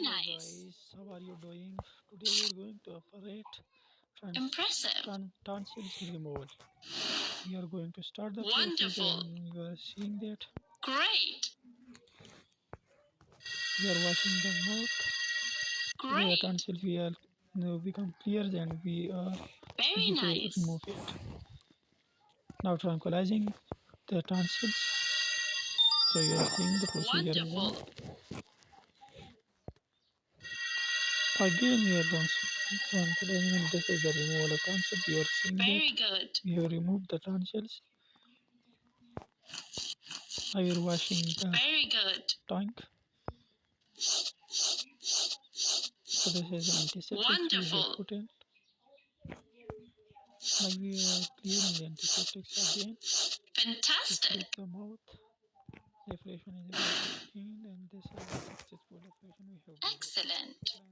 nice. Guys, how are you doing? Today we are going to operate Impressive. tonsils removal. We are going to start the process Wonderful. and you are seeing that Great. we are washing the mouth. The Great. tonsils we are become clear and we are Very easy to nice. remove it. Now tranquilizing the tonsils. So you are seeing the procedure Wonderful. one. Again we are tranquilizing and this is the removal of tonsils. You are seeing Very that good. we have removed the tonsils. Now we are washing the Very good. tank. So this is antiseptic we have Wonderful. put in. Now we are clearing the antiseptics again to Fantastic. treat the mouth. The operation is about to end and this is a successful operation we have done. Excellent.